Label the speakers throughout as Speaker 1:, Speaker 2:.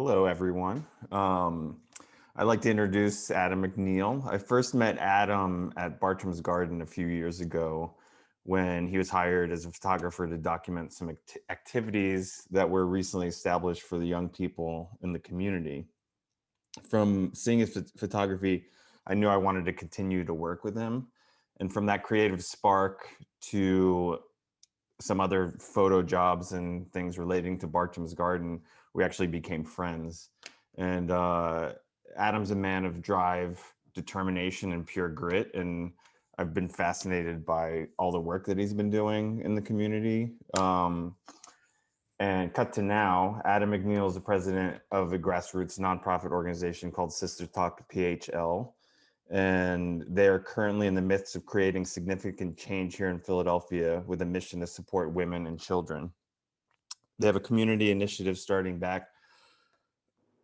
Speaker 1: Hello, everyone. I'd like to introduce Adam McNeil. I first met Adam at Bartram's Garden a few years ago when he was hired as a photographer to document some activities that were recently established for the young people in the community. From seeing his photography, I knew I wanted to continue to work with him. And from that creative spark to some other photo jobs and things relating to Bartram's Garden, we actually became friends. And Adam's a man of drive, determination, and pure grit. And I've been fascinated by all the work that he's been doing in the community. And cut to now, Adam McNeil is the president of a grassroots nonprofit organization called Sister Talk PHL. And they are currently in the midst of creating significant change here in Philadelphia with a mission to support women and children. They have a community initiative starting back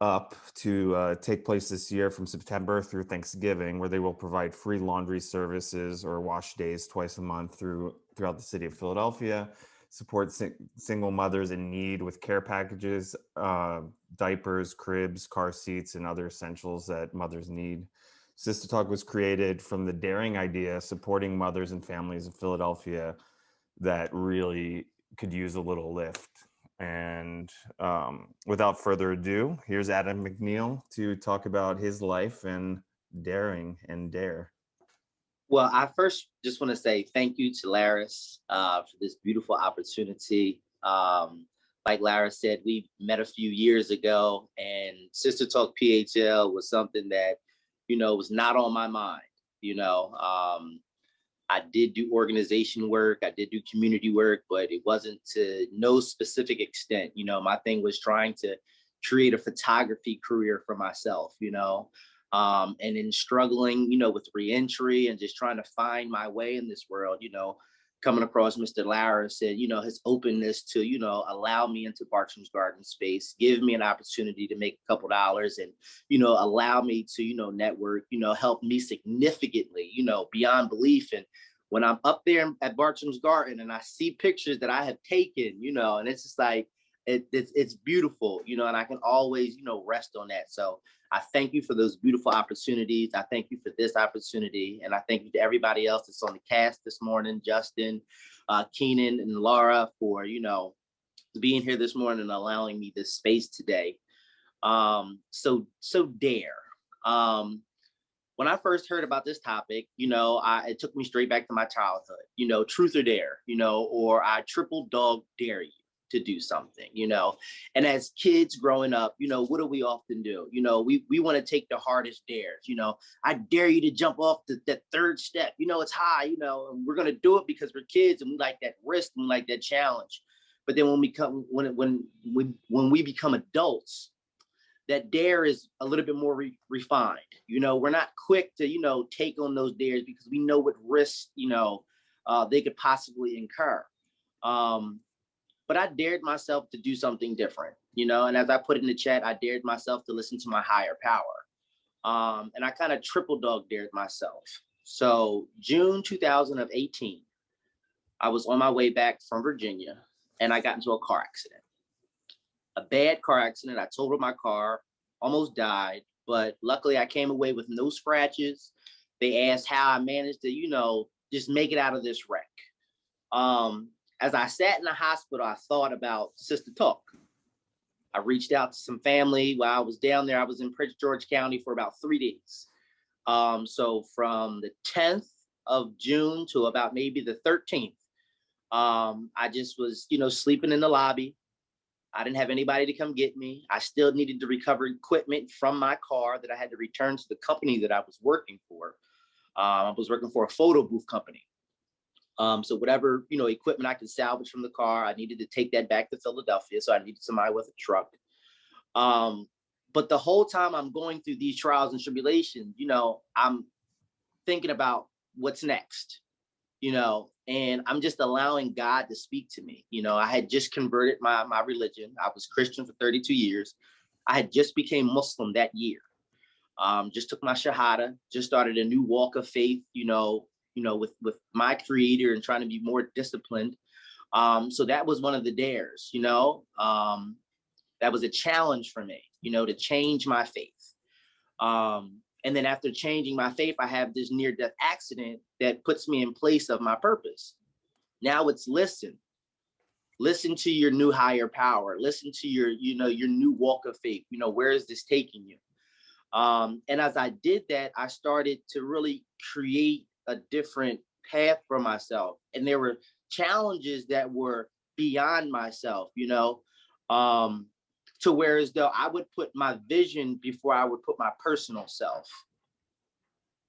Speaker 1: up to take place this year from September through Thanksgiving, where they will provide free laundry services or wash days twice a month throughout the city of Philadelphia, support single mothers in need with care packages, diapers, cribs, car seats, and other essentials that mothers need. Sister Talk was created from the daring idea supporting mothers and families in Philadelphia that really could use a little lift. And without further ado, here's Adam McNeil to talk about his life and daring and dare.
Speaker 2: Well, I first just want to say thank you to Laris for this beautiful opportunity. Like Laris said, we met a few years ago, and Sister Talk PHL was something that, was not on my mind. I did do organization work, I did do community work, but it wasn't to no specific extent. My thing was trying to create a photography career for myself, and in struggling, with reentry and just trying to find my way in this world, coming across Mr. Lara said, his openness to, allow me into Bartram's Garden space, give me an opportunity to make a couple dollars and, allow me to, network, help me significantly, beyond belief. And when I'm up there at Bartram's Garden and I see pictures that I have taken, and it's just like, it's beautiful, and I can always, rest on that. So I thank you for those beautiful opportunities. I thank you for this opportunity. And I thank you to everybody else that's on the cast this morning, Justin, Keenan, and Laura for, being here this morning and allowing me this space today. So dare. When I first heard about this topic, it took me straight back to my childhood, truth or dare, or I triple dog dare you to do something, and as kids growing up, what do we often do? We want to take the hardest dares, I dare you to jump off that third step, it's high, and we're going to do it because we're kids and we like that risk and we like that challenge. But then when we become adults, that dare is a little bit more refined. We're not quick to, take on those dares because we know what risks, they could possibly incur. But I dared myself to do something different, and as I put in the chat, I dared myself to listen to my higher power. And I kind of triple dog dared myself. So June 2018, I was on my way back from Virginia and I got into a car accident. A bad car accident. I totaled my car, almost died, but luckily I came away with no scratches. They asked how I managed to, just make it out of this wreck. As I sat in the hospital, I thought about Sister Talk. I reached out to some family while I was down there. I was in Prince George County for about 3 days. So from the 10th of June to about maybe the 13th, I just was, sleeping in the lobby. I didn't have anybody to come get me. I still needed to recover equipment from my car that I had to return to the company that I was working for. I was working for a photo booth company. So whatever, equipment I could salvage from the car, I needed to take that back to Philadelphia. So I needed somebody with a truck. But the whole time I'm going through these trials and tribulations, I'm thinking about what's next, and I'm just allowing God to speak to me. I had just converted my religion. I was Christian for 32 years. I had just became Muslim that year. Just took my Shahada, just started a new walk of faith, with my creator and trying to be more disciplined. So that was one of the dares, that that was a challenge for me, to change my faith. And then after changing my faith, I have this near-death accident that puts me in place of my purpose. Now it's listen to your new higher power. Listen to your new walk of faith. Where is this taking you? And as I did that, I started to really create a different path for myself. And there were challenges that were beyond myself, to where as though I would put my vision before I would put my personal self.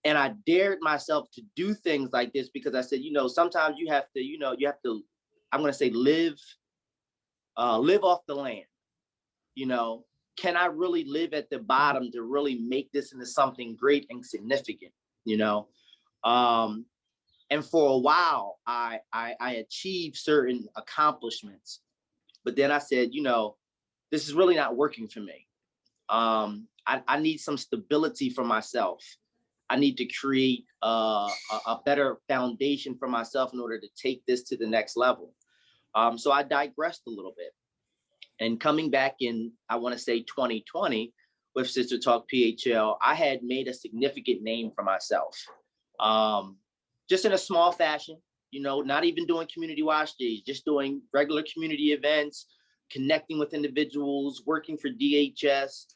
Speaker 2: And I dared myself to do things like this because I said, sometimes you have to, I'm going to say, live off the land. Can I really live at the bottom to really make this into something great and significant? And for a while, I achieved certain accomplishments, but then I said, this is really not working for me. I need some stability for myself. I need to create a better foundation for myself in order to take this to the next level. So I digressed a little bit. And coming back in, I want to say 2020 with Sister Talk PHL, I had made a significant name for myself. Just in a small fashion, not even doing community watch days, just doing regular community events, connecting with individuals, working for DHS.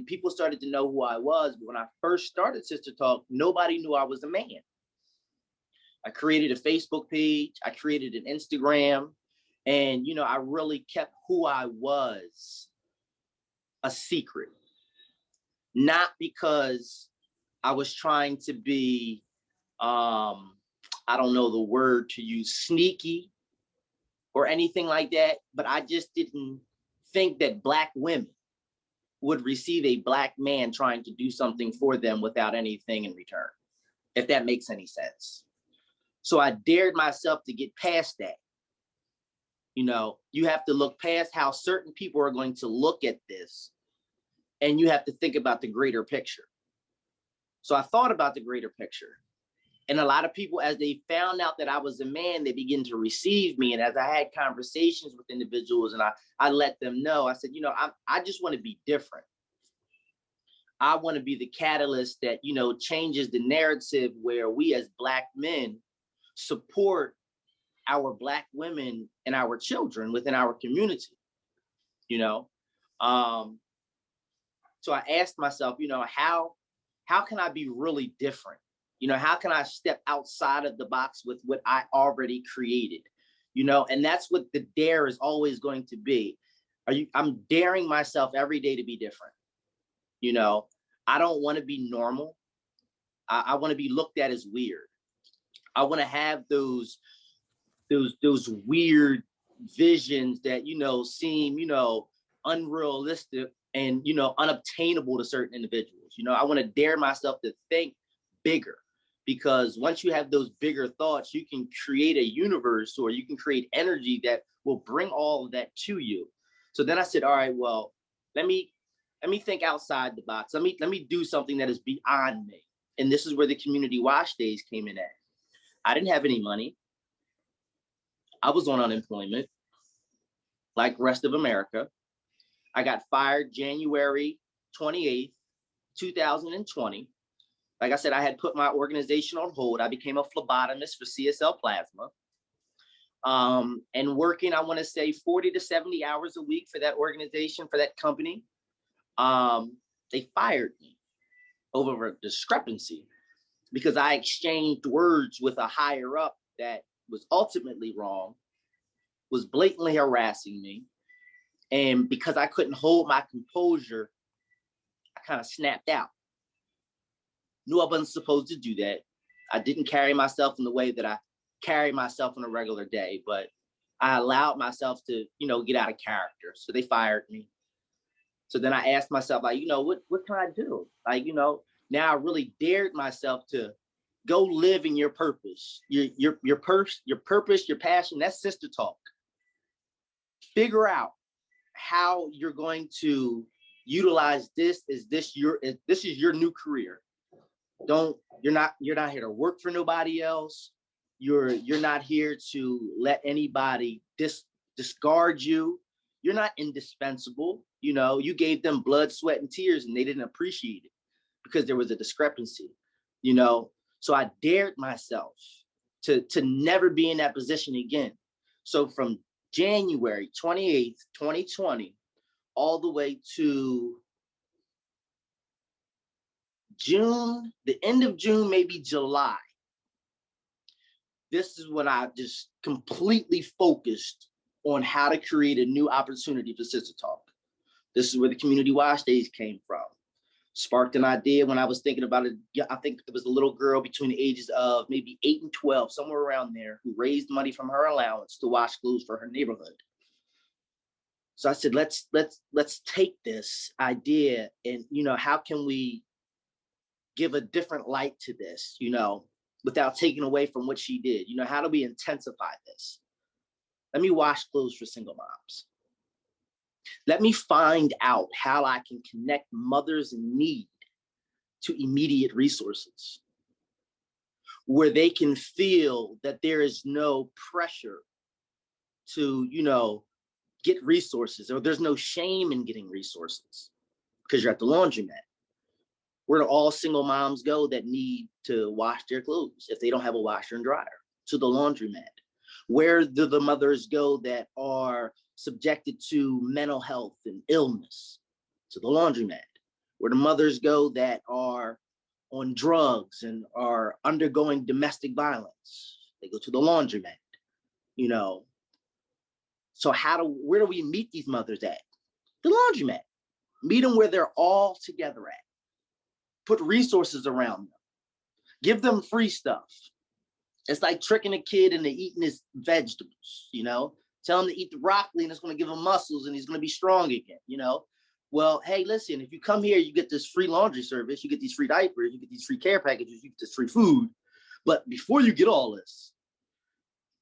Speaker 2: People started to know who I was. But when I first started Sister Talk, nobody knew I was a man. I created a Facebook page. I created an Instagram. And, I really kept who I was a secret. Not because I was trying to be, I don't know the word to use, sneaky or anything like that, but I just didn't think that Black women would receive a Black man trying to do something for them without anything in return, if that makes any sense. So I dared myself to get past that. You have to look past how certain people are going to look at this, and you have to think about the greater picture. So I thought about the greater picture. And a lot of people, as they found out that I was a man, they began to receive me. And as I had conversations with individuals and I let them know, I said, I just want to be different. I want to be the catalyst that, changes the narrative where we as Black men support our Black women and our children within our community, So I asked myself, how can I be really different? How can I step outside of the box with what I already created? And that's what the dare is always going to be. I'm daring myself every day to be different. I don't want to be normal. I want to be looked at as weird. I want to have those weird visions that, seem, unrealistic and, unobtainable to certain individuals. I want to dare myself to think bigger, because once you have those bigger thoughts, you can create a universe, or you can create energy that will bring all of that to you. So then I said, all right, well, let me think outside the box. Let me do something that is beyond me. And this is where the community wash days came in at. I didn't have any money. I was on unemployment, like the rest of America. I got fired January 28th, 2020. Like I said, I had put my organization on hold. I became a phlebotomist for CSL Plasma. And working, I want to say 40 to 70 hours a week for that organization, for that company. They fired me over a discrepancy because I exchanged words with a higher up that was ultimately wrong, was blatantly harassing me. And because I couldn't hold my composure, I kind of snapped out. Knew I wasn't supposed to do that. I didn't carry myself in the way that I carry myself on a regular day, but I allowed myself to, get out of character. So they fired me. So then I asked myself, like, what can I do? Like, now I really dared myself to go live in your purpose, your purpose, your passion. That's Sister Talk. Figure out how you're going to utilize this. This is your new career. You're not here to work for nobody else. You're not here to let anybody discard you. You're not indispensable. You know, you gave them blood, sweat, and tears, and they didn't appreciate it because there was a discrepancy, you know. So I dared myself to never be in that position again. So from January 28th, 2020, all the way to June, the end of June, maybe July, this is when I just completely focused on how to create a new opportunity for Sister Talk. This is where the community wash days came from. Sparked an idea when I was thinking about it. Yeah, I think it was a little girl between the ages of maybe 8 and 12, somewhere around there, who raised money from her allowance to wash clothes for her neighborhood. So I said, let's take this idea and, you know, how can we give a different light to this, you know, without taking away from what she did? You know, how do we intensify this? Let me wash clothes for single moms. Let me find out how I can connect mothers in need to immediate resources where they can feel that there is no pressure to, you know, get resources, or there's no shame in getting resources because you're at the laundromat. Where do all single moms go that need to wash their clothes if they don't have a washer and dryer? To the laundromat. Where do the mothers go that are subjected to mental health and illness? To the laundromat. Where do mothers go that are on drugs and are undergoing domestic violence? They go to the laundromat, you know. So where do we meet these mothers at? The laundromat. Meet them where they're all together at. Put resources around them. Give them free stuff. It's like tricking a kid into eating his vegetables, you know. Tell him to eat the broccoli and it's going to give him muscles and he's going to be strong again, you know. Well, hey, listen, if you come here, you get this free laundry service, you get these free diapers, you get these free care packages, you get this free food. But before you get all this,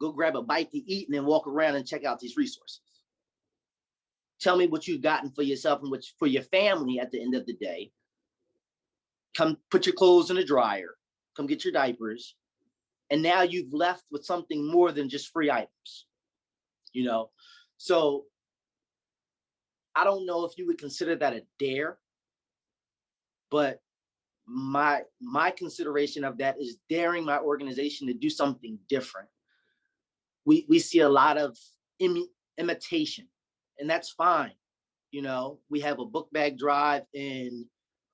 Speaker 2: go grab a bite to eat and then walk around and check out these resources. Tell me what you've gotten for yourself and for your family at the end of the day. Come put your clothes in the dryer. Come get your diapers. And now you've left with something more than just free items, you know? So I don't know if you would consider that a dare, but my consideration of that is daring my organization to do something different. We see a lot of imitation, and that's fine. You know, we have a book bag drive in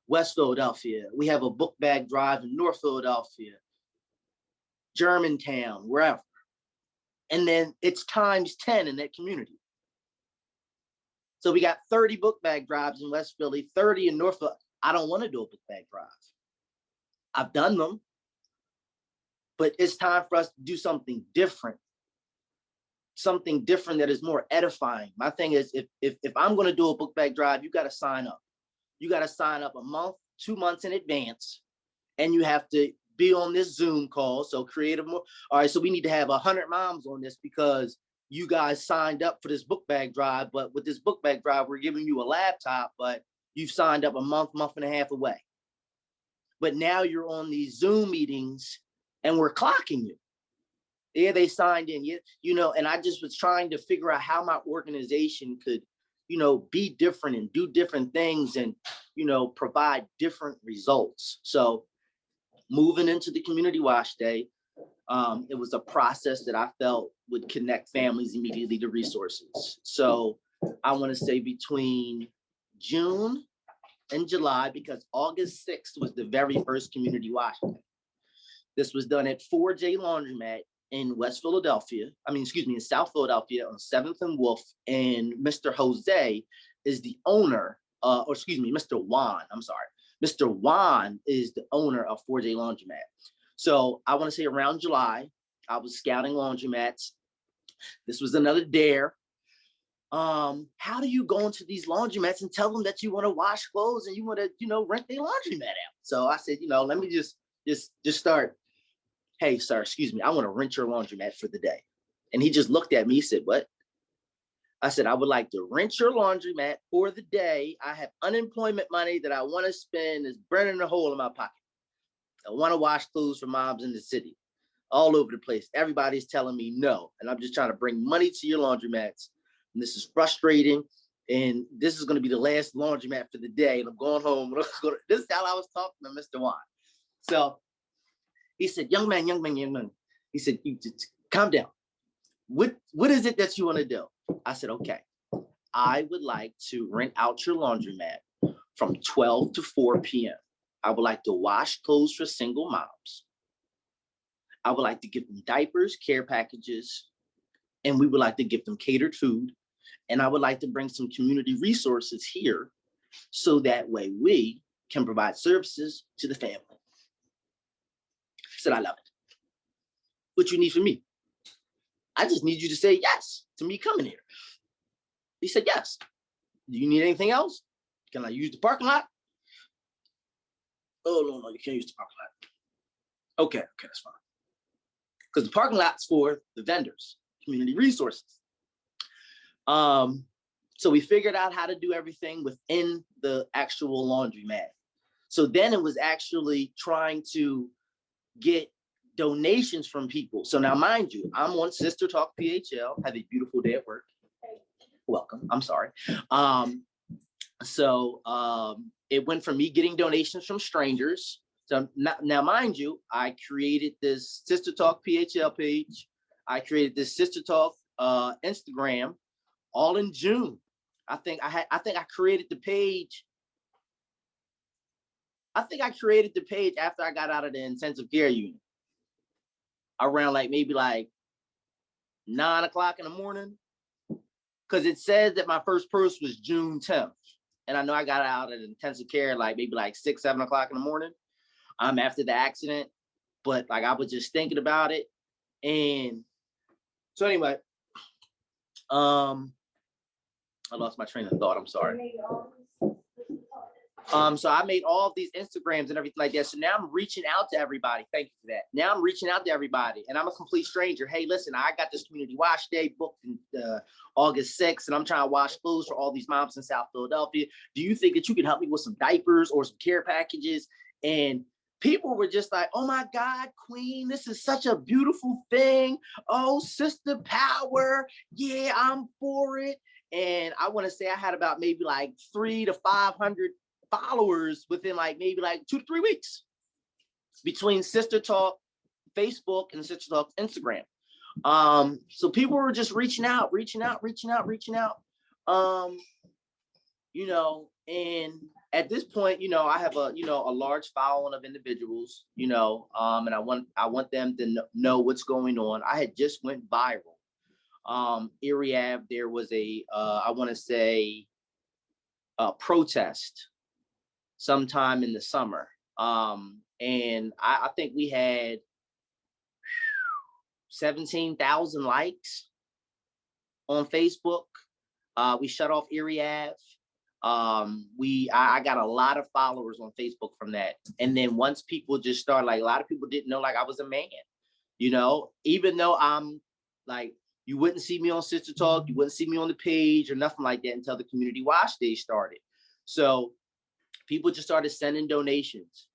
Speaker 2: West Philadelphia. We have a book bag drive in North Philadelphia, Germantown, wherever. And then it's times 10 in that community. So we got 30 book bag drives in West Philly, 30 in North Philly. I don't want to do a book bag drive. I've done them, but it's time for us to do something different that is more edifying. My thing is, if I'm going to do a book bag drive, you got to sign up. You got to sign up a month, 2 months in advance, and you have to be on this Zoom call. So all right, so we need to have 100 moms on this because you guys signed up for this book bag drive. But with this book bag drive, we're giving you a laptop, but you've signed up a month and a half away. But now you're on these Zoom meetings and we're clocking you. Yeah, they signed in, you know, and I just was trying to figure out how my organization could, you know, be different and do different things and, you know, provide different results. So moving into the community wash day, it was a process that I felt would connect families immediately to resources. So I want to say between June and July, because August 6th was the very first community wash day. This was done at 4J Laundromat in West Philadelphia. In South Philadelphia on 7th and Wolf. And Mr. Jose is the owner, Mr. Juan, I'm sorry. Mr. Juan is the owner of 4J Laundromat. So I want to say around July, I was scouting laundromats. This was another dare. How do you go into these laundromats and tell them that you want to wash clothes and you want to, you know, rent their laundromat out? So I said, you know, let me just start. Hey, sir, excuse me, I want to rent your laundromat for the day. And he just looked at me, he said, what? I said, I would like to rent your laundromat for the day. I have unemployment money that I want to spend. It's burning a hole in my pocket. I want to wash clothes for moms in the city, all over the place. Everybody's telling me no. And I'm just trying to bring money to your laundromats. And this is frustrating. and this is going to be the last laundromat for the day, and I'm going home. This is how I was talking to Mr. Juan. So he said, young man. He said, you just calm down. What is it that you want to do? I said, okay, I would like to rent out your laundromat from 12 to 4 p.m. I would like to wash clothes for single moms. I would like to give them diapers, care packages, and we would like to give them catered food. And I would like to bring some community resources here so that way we can provide services to the family. I said, I love it. What you need from me? I just need you to say yes to me coming here. He said, yes. Do you need anything else? Can I use the parking lot? Oh, no, you can't use the parking lot. Okay, that's fine. Because the parking lot's for the vendors, community resources. So we figured out how to do everything within the actual laundromat. So then it was actually trying to get donations from people. So now, mind you, I'm on Sister Talk PHL. Have a beautiful day at work. Welcome. I'm sorry. It went from me getting donations from strangers. So now, mind you, I created this Sister Talk PHL page. I created this Sister Talk Instagram, all in June. I think I created the page. I think I created the page after I got out of the intensive care unit, around maybe 9 o'clock in the morning, because it says that my first post was June 10th, and I know I got out of the intensive care maybe 6, 7 o'clock in the morning, after the accident. But I was just thinking about it, and so anyway, I lost my train of thought. I'm sorry. So I made all of these Instagrams and everything like that. So now I'm reaching out to everybody. Thank you for that. Now I'm reaching out to everybody, and I'm a complete stranger. Hey, listen, I got this community wash day booked in August 6th, and I'm trying to wash clothes for all these moms in South Philadelphia. Do you think that you can help me with some diapers or some care packages? And people were just like, oh my God, Queen, this is such a beautiful thing. Oh, sister power. Yeah, I'm for it. And I want to say I had about maybe 300 to 500 followers within maybe 2 to 3 weeks between Sister Talk Facebook and Sister Talk Instagram. So people were just reaching out. And at this point, I have a large following of individuals, and I want them to know what's going on. I had just went viral. Erie Ave, there was a protest sometime in the summer. And I think we had 17,000 likes on Facebook. We shut off Erie Ave. I got a lot of followers on Facebook from that. And then once people just started, a lot of people didn't know I was a man, even though I'm you wouldn't see me on Sister Talk, you wouldn't see me on the page or nothing like that until the community wash day started. So people just started sending donations.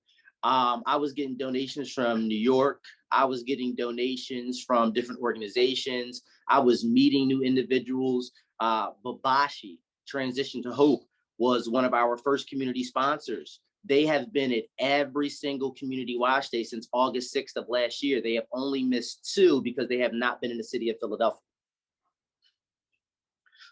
Speaker 2: I was getting donations from New York. I was getting donations from different organizations. I was meeting new individuals. Babashi, Transition to Hope, was one of our first community sponsors. They have been at every single community wash day since August 6th of last year. They have only missed 2 because they have not been in the city of Philadelphia.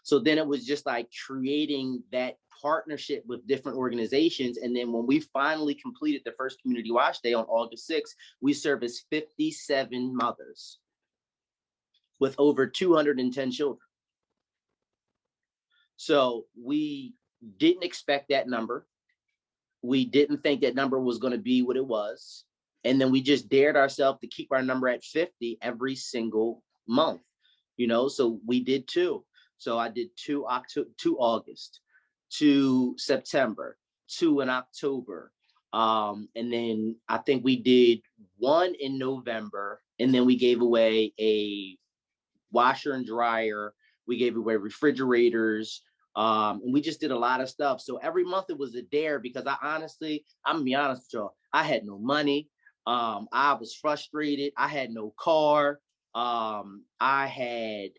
Speaker 2: So then it was just creating that partnership with different organizations. And then when we finally completed the first community wash day on August 6th, we serviced 57 mothers with over 210 children. So we didn't expect that number. We didn't think that number was going to be what it was. And then we just dared ourselves to keep our number at 50 every single month, so we did 2. So I did 2 August, 2 September, 2 in October. And then I think we did 1 in November. And then we gave away a washer and dryer. We gave away refrigerators. And we just did a lot of stuff. So every month it was a dare, because I'm gonna be honest with y'all, I had no money. I was frustrated. I had no car. I had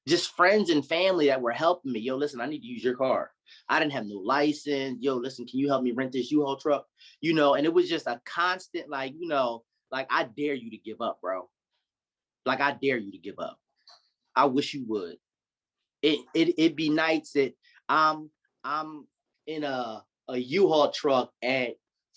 Speaker 2: just friends and family that were helping me. Yo, listen, I need to use your car. I didn't have no license. Yo, listen, can you help me rent this U-Haul truck? And it was just a constant, like, like, I dare you to give up, bro. Like, I dare you to give up. I wish you would. It'd be nights that I'm in a U-Haul truck at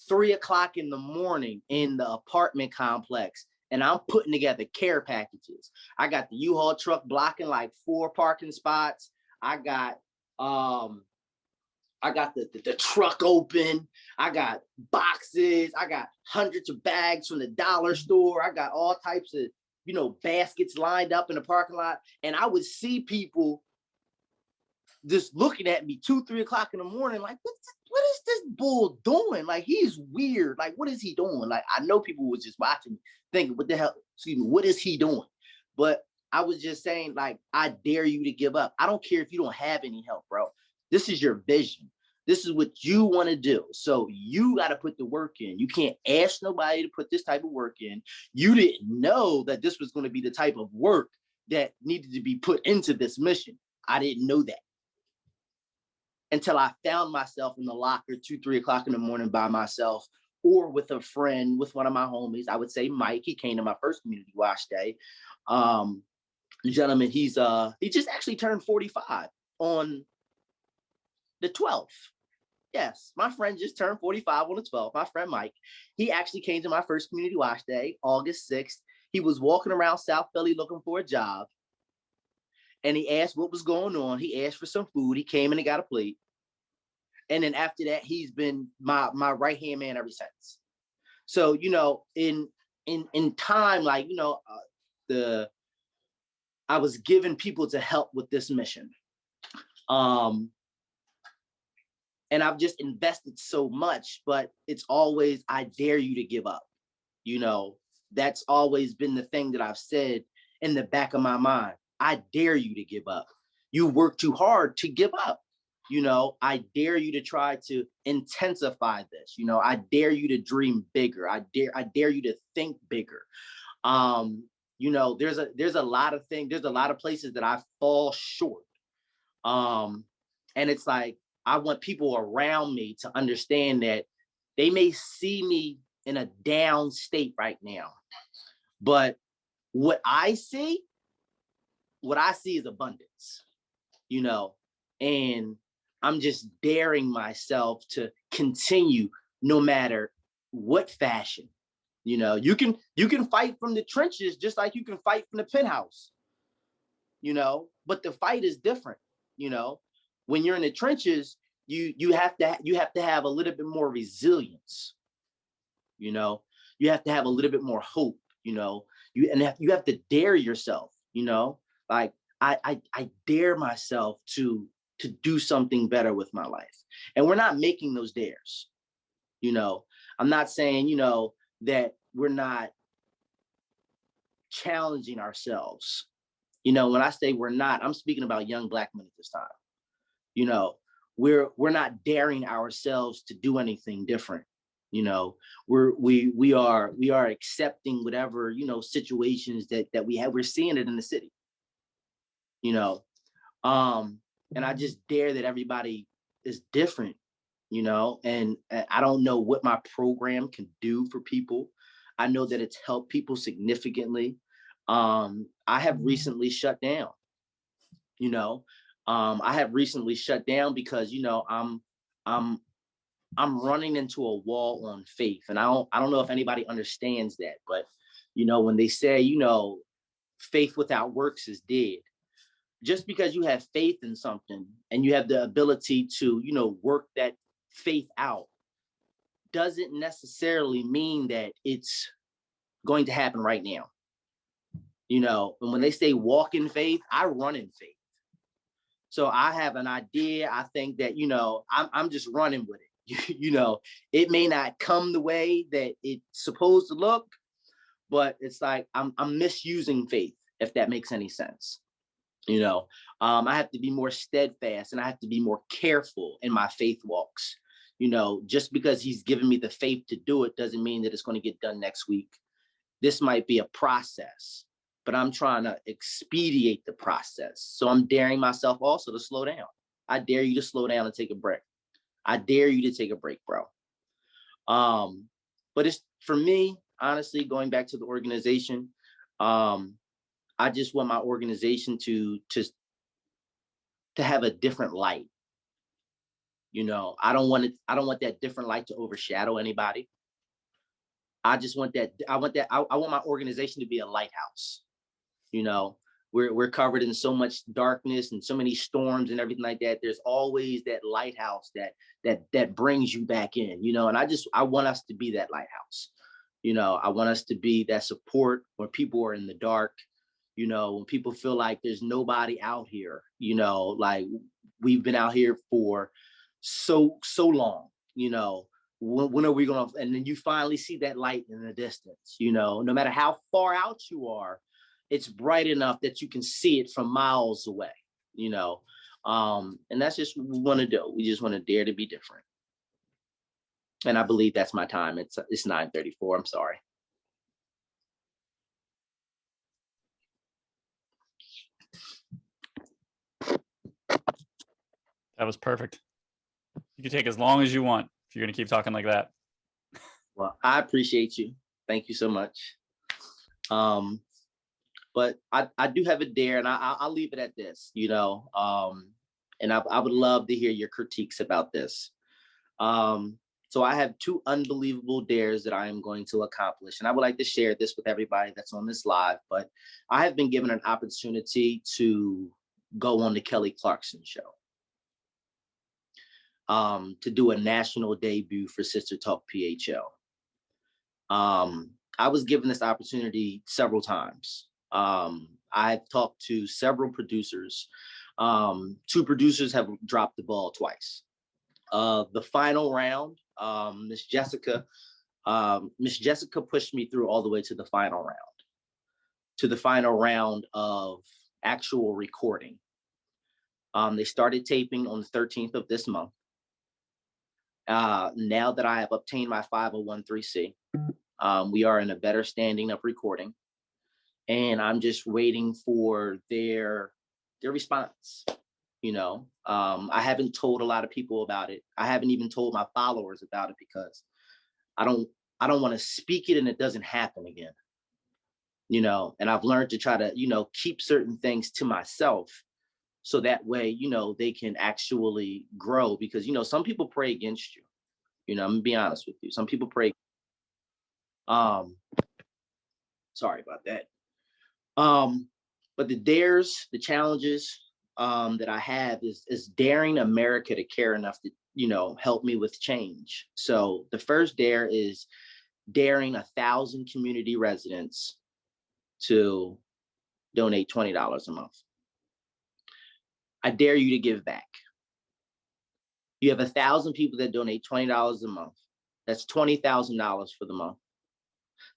Speaker 2: 3 o'clock in the morning in the apartment complex, and I'm putting together care packages. I got the U-Haul truck blocking like 4 parking spots. I got the truck open. I got boxes. I got hundreds of bags from the dollar store. I got all types of, baskets lined up in the parking lot. And I would see people just looking at me 2-3 o'clock in the morning, like, what is this bull doing? Like, he's weird. Like, what is he doing? Like, I know people was just watching me thinking, what the hell, what is he doing? But I was just saying, like, I dare you to give up. I don't care if you don't have any help, bro. This is your vision. This is what you want to do. So you got to put the work in. You can't ask nobody to put this type of work in. You didn't know that this was going to be the type of work that needed to be put into this mission. I didn't know that until I found myself in the locker 2-3 o'clock in the morning by myself, or with a friend, with one of my homies. I would say Mike. He came to my first community wash day. The gentleman, he just actually turned 45 on the 12th. Yes, my friend just turned 45 on the 12th. My friend Mike, he actually came to my first community wash day, August 6th. He was walking around South Philly looking for a job. And he asked what was going on. He asked for some food. He came and he got a plate. And then after that, he's been my right-hand man ever since. So, in time, like, I was giving people to help with this mission. And I've just invested so much, but it's always, I dare you to give up. That's always been the thing that I've said in the back of my mind. I dare you to give up. You work too hard to give up. I dare you to try to intensify this. I dare you to dream bigger. I dare you to think bigger. There's a lot of things, there's a lot of places that I fall short. And it's like, I want people around me to understand that they may see me in a down state right now, but what I see is abundance, and I'm just daring myself to continue no matter what fashion. You can fight from the trenches just like you can fight from the penthouse, but the fight is different. When you're in the trenches, you have to have a little bit more resilience. You have to have a little bit more hope. You have to dare yourself. Like I dare myself to do something better with my life, and we're not making those dares. I'm not saying that we're not challenging ourselves. When I say we're not, I'm speaking about young Black men at this time. We're not daring ourselves to do anything different. We are accepting whatever situations that we have. We're seeing it in the city. And I just dare that everybody is different. And I don't know what my program can do for people. I know that it's helped people significantly. I have recently shut down. I have recently shut down because I'm running into a wall on faith, and I don't know if anybody understands that, but when they say faith without works is dead. Just because you have faith in something and you have the ability to work that faith out doesn't necessarily mean that it's going to happen right now. And when they say walk in faith, I run in faith. So I have an idea. I think that, I'm just running with it. It may not come the way that it's supposed to look, but it's like I'm misusing faith, if that makes any sense. I have to be more steadfast, and I have to be more careful in my faith walks. Just because he's given me the faith to do it doesn't mean that it's going to get done next week. This might be a process. but I'm trying to expedite the process. So I'm daring myself also to slow down. I dare you to slow down and take a break. I dare you to take a break, bro. But it's, for me, honestly, going back to the organization, I just want my organization to have a different light. You know, I don't want that different light to overshadow anybody. I just want that. I want my organization to be a lighthouse. You know, we're covered in so much darkness and so many storms and everything like that. There's always that lighthouse that brings you back in, you know, and I want us to be that lighthouse. You know, I want us to be that support when people are in the dark, you know, when people feel like there's nobody out here, you know, like we've been out here for so long, you know, when are we going to, and then you finally see that light in the distance, you know, no matter how far out you are, it's bright enough that you can see it from miles away, you know. And that's just what we want to do. We just want to dare to be different. And I believe that's my time. It's 9:34. I'm sorry.
Speaker 3: That was perfect. You can take as long as you want if you're going to keep talking like that.
Speaker 2: Well, I appreciate you. Thank you so much. But I do have a dare, and I'll leave it at this, you know. And I would love to hear your critiques about this. So I have 2 unbelievable dares that I am going to accomplish. And I would like to share this with everybody that's on this live. But I have been given an opportunity to go on the Kelly Clarkson show, to do a national debut for Sister Talk PHL. I was given this opportunity several times. I've talked to several producers. 2 producers have dropped the ball twice. The final round, Miss Jessica pushed me through all the way to the final round of actual recording. They started taping on the 13th of this month. Now that I have obtained my 501(c)(3), we are in a better standing of recording, and I'm just waiting for their response. You know, I haven't told a lot of people about it. I haven't even told my followers about it because I don't want to speak it and it doesn't happen again. You know, and I've learned to try to, you know, keep certain things to myself so that way, you know, they can actually grow, because, you know, some people pray against you. You know, I'm gonna be honest with you. Some people pray. Sorry about that. But the dares, the challenges that I have is daring America to care enough to, you know, help me with change. So the first dare is daring 1,000 community residents to donate $20 a month. I dare you to give back. You have 1,000 people that donate $20 a month. That's $20,000 for the month.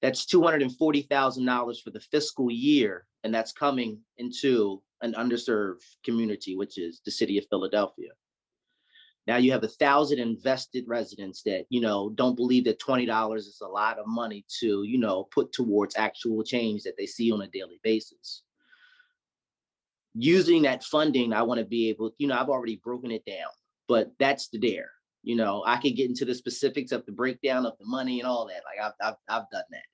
Speaker 2: That's $240,000 for the fiscal year, and that's coming into an underserved community, which is the city of Philadelphia. Now you have 1,000 invested residents that, you know, don't believe that $20 is a lot of money to, you know, put towards actual change that they see on a daily basis. Using that funding, I want to be able, you know, I've already broken it down, but that's the dare. You know, I could get into the specifics of the breakdown of the money and all that. Like I've done that.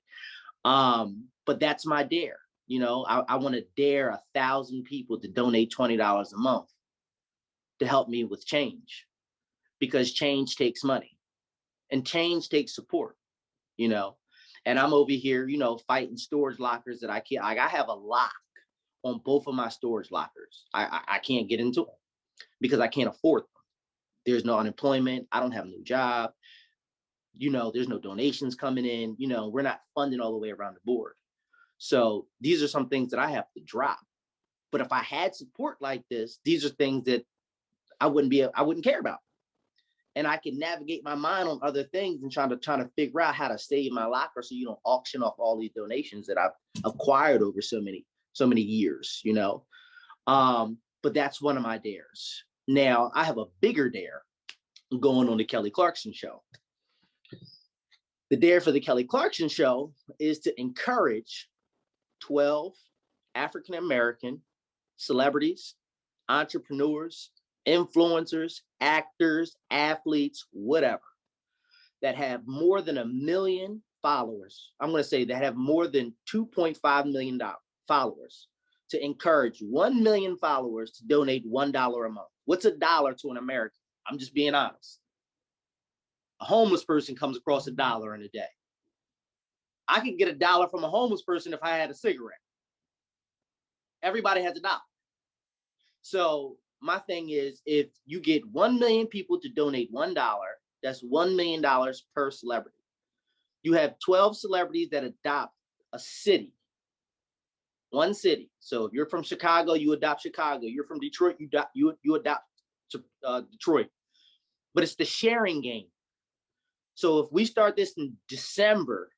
Speaker 2: But that's my dare. You know, I want to dare 1,000 people to donate $20 a month to help me with change, because change takes money and change takes support, you know. And I'm over here, you know, fighting storage lockers that I can't, like, I have a lock on both of my storage lockers. I can't get into them because I can't afford them. There's no unemployment. I don't have a new job. You know, there's no donations coming in. You know, we're not funding all the way around the board. So these are some things that I have to drop. But if I had support like this, these are things that I wouldn't care about. And I can navigate my mind on other things and trying to figure out how to save my locker so you don't auction off all these donations that I've acquired over so many years, you know. But that's one of my dares. Now I have a bigger dare going on the Kelly Clarkson show. The dare for the Kelly Clarkson show is to encourage 12 African American celebrities, entrepreneurs, influencers, actors, athletes, whatever, that have more than 1 million followers. I'm going to say that have more than 2.5 million followers, to encourage 1 million followers to donate $1 a month. What's $1 to an American? I'm just being honest. A homeless person comes across $1 in a day. I could get $1 from a homeless person if I had a cigarette. Everybody has $1. So my thing is, if you get 1 million people to donate $1, that's $1 million per celebrity. You have 12 celebrities that adopt a city, one city. So if you're from Chicago, you adopt Chicago. You're from Detroit, you adopt Detroit. But it's the sharing game. So if we start this in December,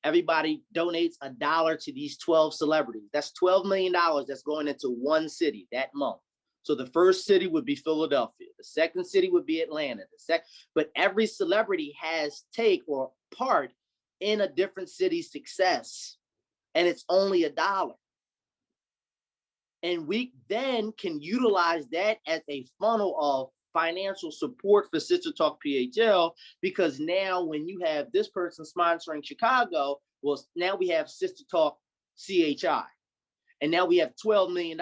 Speaker 2: everybody donates $1 to these 12 celebrities. That's $12 million that's going into one city that month. So the first city would be Philadelphia. The second city would be Atlanta. But every celebrity has take or part in a different city's success. And it's only $1. And we then can utilize that as a funnel of financial support for Sister Talk PHL, because now when you have this person sponsoring Chicago, well, now we have Sister Talk CHI. And now we have $12 million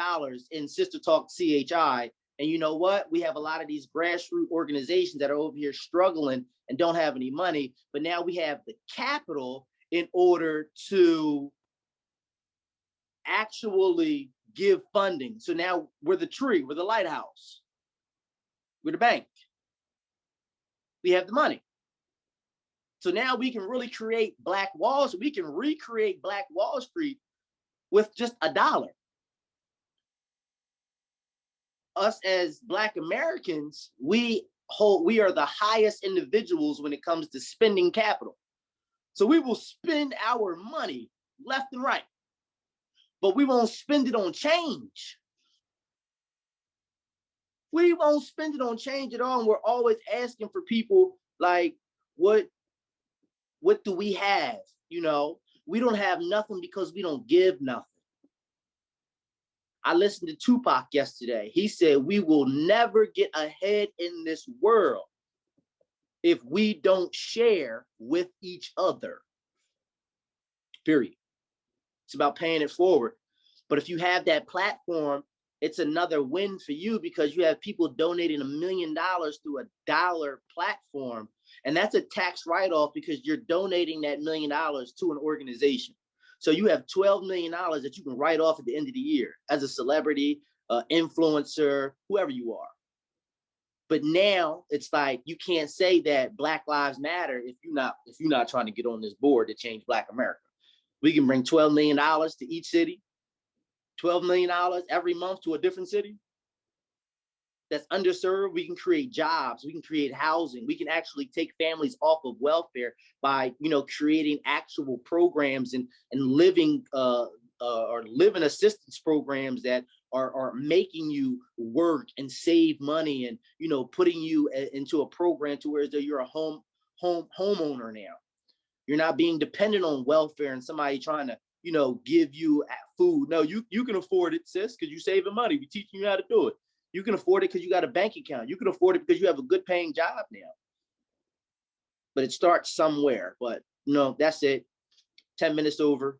Speaker 2: in Sister Talk CHI. And you know what? We have a lot of these grassroots organizations that are over here struggling and don't have any money. But now we have the capital in order to actually give funding. So now we're the tree, we're the lighthouse, we're the bank. We have the money. So now we can really create Black Wall Street. We can recreate Black Wall Street with just $1. Us as Black Americans, we are the highest individuals when it comes to spending capital. So we will spend our money left and right, but we won't spend it on change. We won't spend it on change at all. And we're always asking for people like, what do we have? You know, we don't have nothing because we don't give nothing. I listened to Tupac yesterday. He said, we will never get ahead in this world if we don't share with each other. Period. It's about paying it forward. But if you have that platform, it's another win for you, because you have people donating $1 million through $1 platform. And that's a tax write-off, because you're donating that $1 million to an organization. So you have $12 million that you can write off at the end of the year as a celebrity, influencer, whoever you are. But now it's like, you can't say that Black Lives Matter if you're not trying to get on this board to change Black America. We can bring $12 million to each city, $12 million every month to a different city that's underserved. We can create jobs. We can create housing. We can actually take families off of welfare by, creating actual programs and living or living assistance programs that are making you work and save money, and putting you into a program to where you're a homeowner now. You're not being dependent on welfare and somebody trying to give you food. No, you can afford it, sis, because you're saving money. We're teaching you how to do it. You can afford it because you got a bank account. You can afford it because you have a good paying job now. But it starts somewhere. But that's it. 10 minutes over,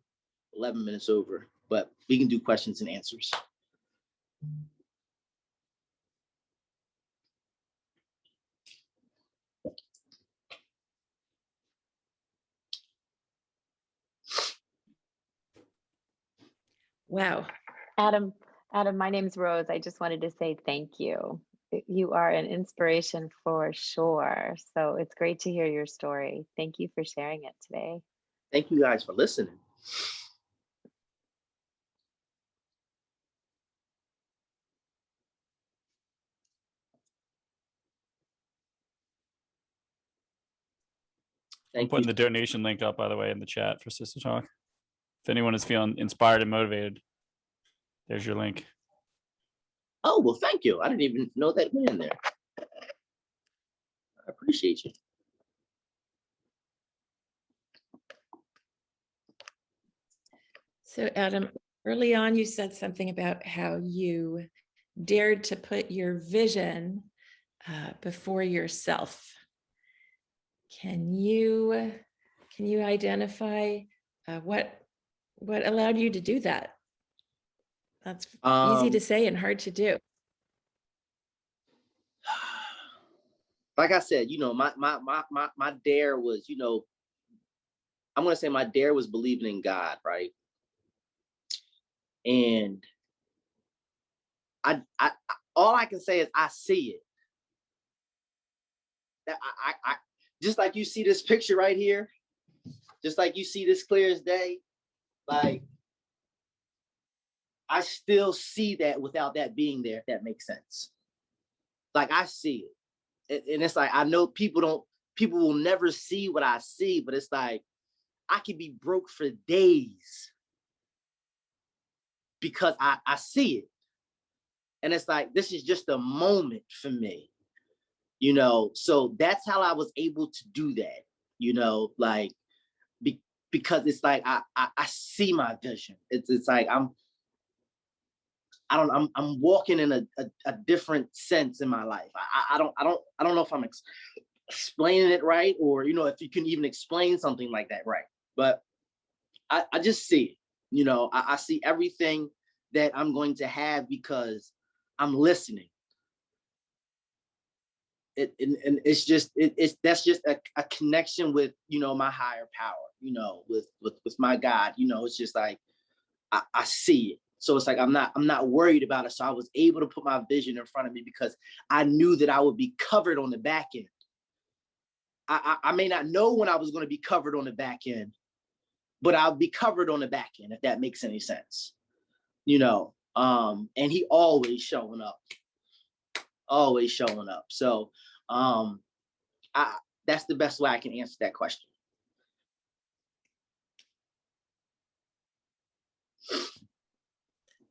Speaker 2: 11 minutes over. But we can do questions and answers.
Speaker 4: Wow. Adam, my name's Rose. I just wanted to say thank you. You are an inspiration for sure. So it's great to hear your story. Thank you for sharing it today.
Speaker 2: Thank you guys for listening.
Speaker 3: I'm putting the donation link up, by the way, in the chat for Sister Talk. If anyone is feeling inspired and motivated, there's your link.
Speaker 2: Oh, well, thank you. I didn't even know that went in there. I appreciate you.
Speaker 4: So Adam,
Speaker 5: Early on, you said something about how you dared to put your vision before yourself. Can you identify what allowed you to do that? That's easy to say and hard to do.
Speaker 2: Like I said, my dare was, I'm gonna say my dare was believing in God, right? And I all I can say is I see it. That I just like you see this picture right here, just like you see this clear as day, like I still see that without that being there, if that makes sense. Like I see it. And it's like I know people will never see what I see, but it's like I could be broke for days because I see it. And it's like, this is just a moment for me, so that's how I was able to do that, like, because it's like, I see my vision. It's like, I'm walking in a different sense in my life. I don't know if I'm explaining it right, or, if you can even explain something like that right. But I just see it, I see everything that I'm going to have because I'm listening. And it's just that's just a connection with my higher power, with my God. It's just like I see it. So it's like I'm not worried about it. So I was able to put my vision in front of me because I knew that I would be covered on the back end. I may not know when I was going to be covered on the back end, but I'll be covered on the back end, if that makes any sense. And he always showing up. So that's the best way I can answer that question.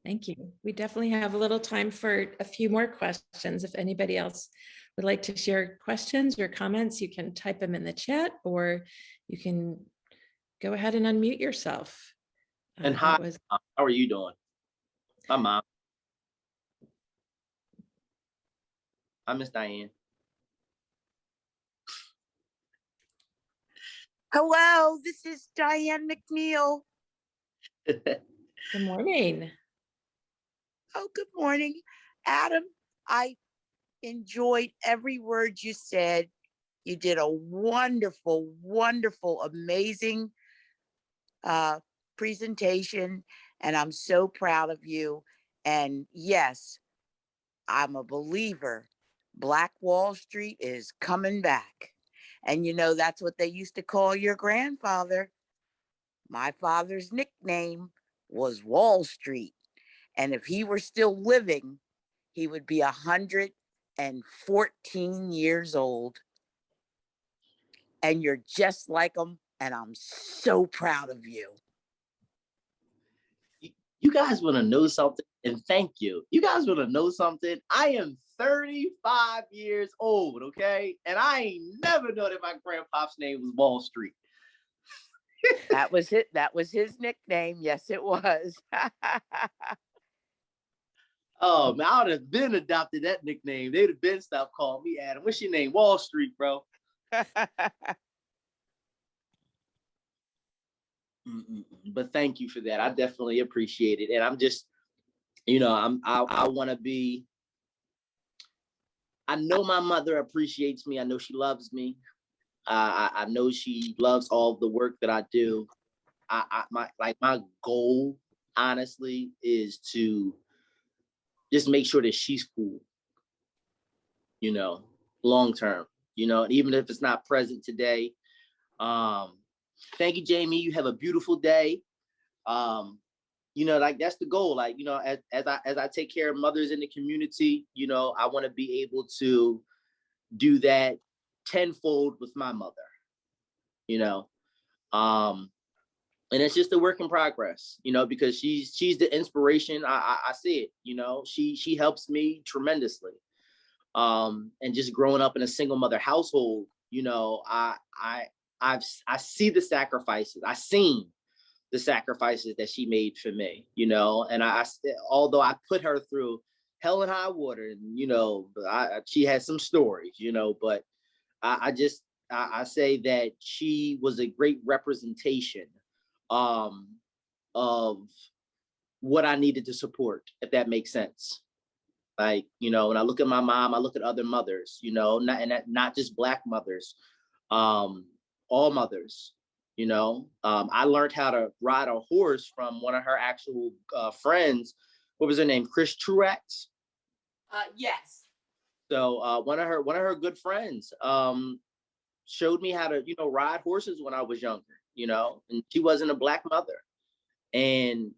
Speaker 5: Thank you. We definitely have a little time for a few more questions. If anybody else would like to share questions or comments, you can type them in the chat, or you can go ahead and unmute yourself.
Speaker 2: And hi, how are you doing? My mom. I miss Diane.
Speaker 6: Hello, this is Diane McNeil.
Speaker 5: Good morning.
Speaker 6: Oh, good morning, Adam. I enjoyed every word you said. You did a wonderful, wonderful, amazing presentation, and I'm so proud of you. And yes, I'm a believer. Black Wall Street is coming back. And that's what they used to call your grandfather. My father's nickname was Wall Street. And if he were still living, he would be 114 years old. And you're just like him. And I'm so proud of you.
Speaker 2: You guys want to know something? And thank you. You guys want to know something? I am 35 years old, okay? And I ain't never known that my grandpa's name was Wall Street.
Speaker 6: That was it. That was his nickname. Yes, it was.
Speaker 2: Oh, man, I would have been adopted that nickname. They'd have been stopped calling me Adam. What's your name? Wall Street, bro. But thank you for that. I definitely appreciate it. And I'm just, I want to be, I know my mother appreciates me. I know she loves me. I know she loves all the work that I do. My goal, honestly, is to just make sure that she's cool, long term, and even if it's not present today. Thank you, Jamie. You have a beautiful day. Like that's the goal. Like, as I take care of mothers in the community, I want to be able to do that tenfold with my mother, and it's just a work in progress, because she's the inspiration. I see it, she helps me tremendously. And just growing up in a single mother household, I see the sacrifices I've seen, the sacrifices that she made for me, you know, and although I put her through hell and high water, and, you know, she had some stories, you know, but I say that she was a great representation of what I needed to support, if that makes sense. Like, you know, when I look at my mom, I look at other mothers, you know, not just Black mothers, all mothers, you know. I learned how to ride a horse from one of her actual friends. What was her name? Chris Truax.
Speaker 6: Yes.
Speaker 2: So one of her good friends showed me how to, you know, ride horses when I was younger, you know, and she wasn't a Black mother. And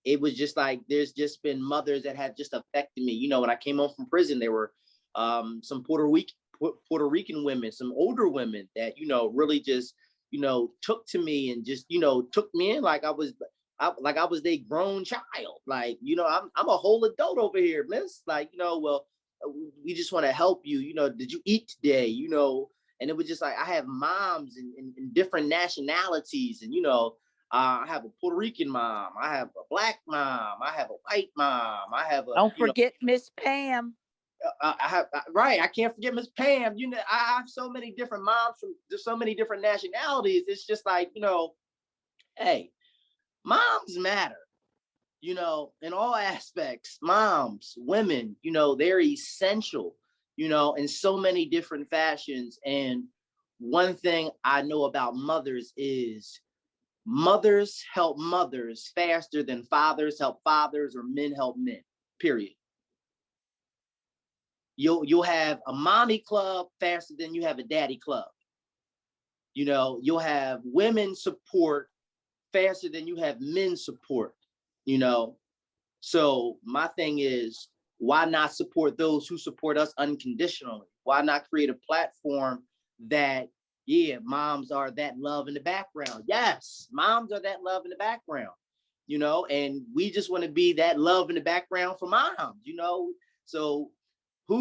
Speaker 2: it was just like, there's just been mothers that have just affected me. You know, when I came home from prison, there were some Puerto Rican women, some older women that, you know, really just, you know, took to me and just, you know, took me in like I was their grown child. Like, you know, I'm a whole adult over here, miss. Like, you know, well, we just want to help you. You know, did you eat today? You know, and it was just like, I have moms in different nationalities, and, you know, I have a Puerto Rican mom. I have a Black mom. I have a white mom. I have a,
Speaker 6: Don't
Speaker 2: you know,
Speaker 6: forget Miss Pam.
Speaker 2: right. I can't forget Miss Pam. You know, I have so many different moms from so many different nationalities. It's just like, you know, hey, moms matter, you know, in all aspects. Moms, women, you know, they're essential, you know, in so many different fashions. And one thing I know about mothers is mothers help mothers faster than fathers help fathers or men help men, period. You'll have a mommy club faster than you have a daddy club. You know, you'll have women support faster than you have men support, you know. So my thing is, why not support those who support us unconditionally? Why not create a platform that, yeah, moms are that love in the background. Yes, moms are that love in the background, you know, and we just want to be that love in the background for moms, you know. So there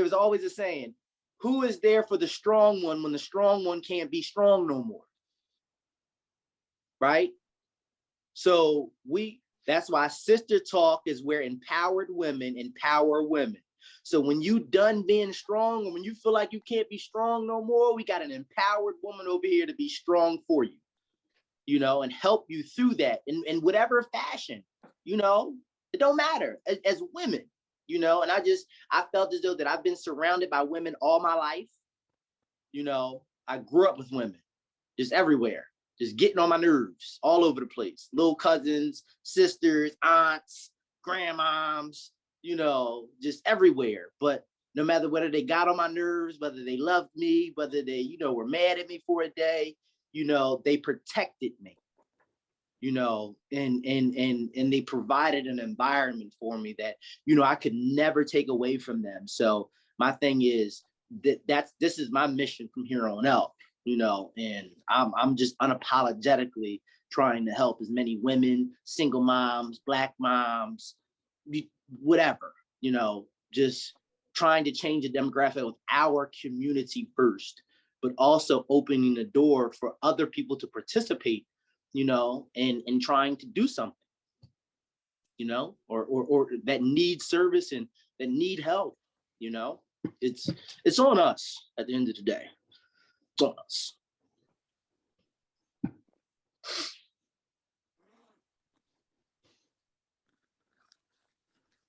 Speaker 2: was always a saying, who is there for the strong one when the strong one can't be strong no more? Right? So that's why Sister Talk is where empowered women empower women. So when you done being strong, and when you feel like you can't be strong no more, we got an empowered woman over here to be strong for you, you know, and help you through that in whatever fashion, you know. It don't matter, as women, you know. And I felt as though that I've been surrounded by women all my life. You know, I grew up with women just everywhere, just getting on my nerves all over the place. Little cousins, sisters, aunts, grandmoms, you know, just everywhere. But no matter whether they got on my nerves, whether they loved me, whether they, you know, were mad at me for a day, you know, they protected me, you know, and they provided an environment for me that, you know, I could never take away from them. So my thing is this is my mission from here on out, you know, and I'm just unapologetically trying to help as many women, single moms, Black moms, whatever, you know, just trying to change the demographic of our community first, but also opening the door for other people to participate, you know, and trying to do something, you know, or that need service and that need help, you know. It's on us at the end of the day. It's on us.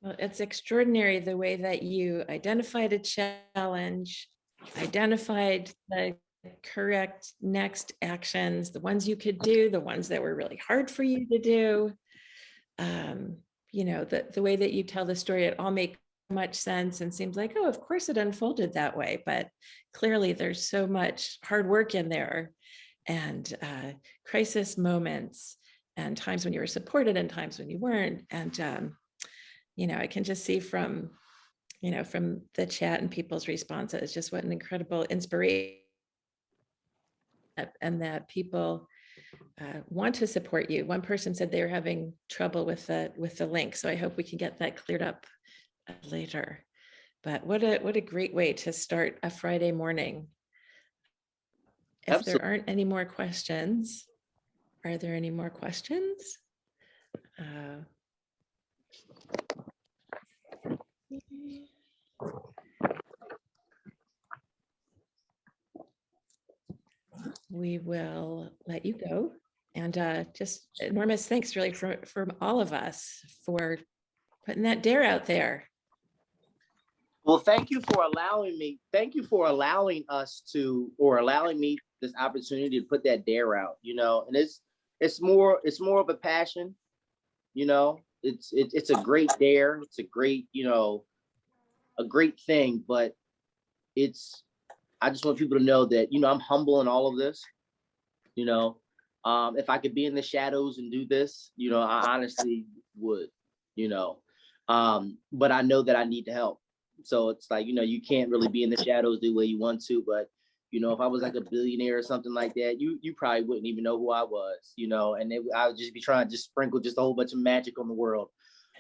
Speaker 5: Well, it's extraordinary the way that you identified a challenge, identified the correct next actions, the ones you could do, the ones that were really hard for you to do. You know, the way that you tell the story, it all makes much sense and seems like, oh, of course it unfolded that way. But clearly there's so much hard work in there, and crisis moments, and times when you were supported and times when you weren't. And you know, I can just see from, you know, from the chat and people's responses, just what an incredible inspiration, and that people want to support you. One person said they were having trouble with the link, so I hope we can get that cleared up later. But what a great way to start a Friday morning. If
Speaker 2: Absolutely.
Speaker 5: there aren't any more questions, Are there any more questions? We will let you go. And just enormous thanks really from all of us for putting that dare out there.
Speaker 2: Well, thank you for allowing me. Thank you for allowing us to, or allowing me this opportunity to put that dare out, you know, and it's more of a passion, you know, it's a great dare. It's a great, you know, a great thing, but I just want people to know that, you know, I'm humble in all of this, you know. If I could be in the shadows and do this, you know, I honestly would, you know, but I know that I need the help. So it's like, you know, you can't really be in the shadows the way you want to, but, you know, if I was like a billionaire or something like that, you probably wouldn't even know who I was, you know, and I would just be trying to just sprinkle just a whole bunch of magic on the world.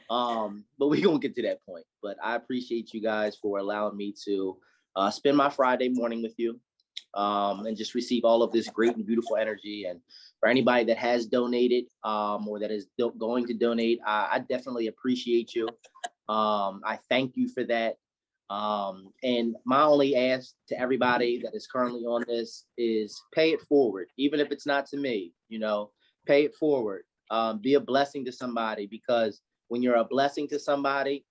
Speaker 2: But we gonna get to that point. But I appreciate you guys for allowing me to spend my Friday morning with you, and just receive all of this great and beautiful energy. And for anybody that has donated, or that is going to donate, I definitely appreciate you. I thank you for that. And my only ask to everybody that is currently on this is pay it forward, even if it's not to me, you know, pay it forward. Be a blessing to somebody, because when you're a blessing to somebody,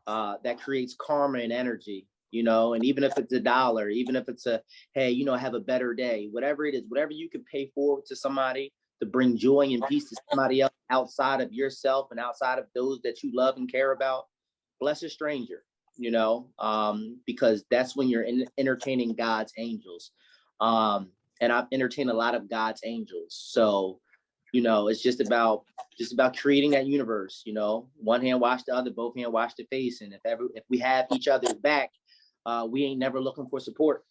Speaker 2: that creates karma and energy, you know, and even if it's $1, even if it's hey, you know, have a better day, whatever it is, whatever you can pay forward to somebody to bring joy and peace to somebody else outside of yourself and outside of those that you love and care about, bless a stranger, you know, because that's when you're entertaining God's angels. And I've entertained a lot of God's angels. So, you know, it's just about creating that universe, you know, one hand wash the other, both hand wash the face. And if we have each other's back, we ain't never looking for support.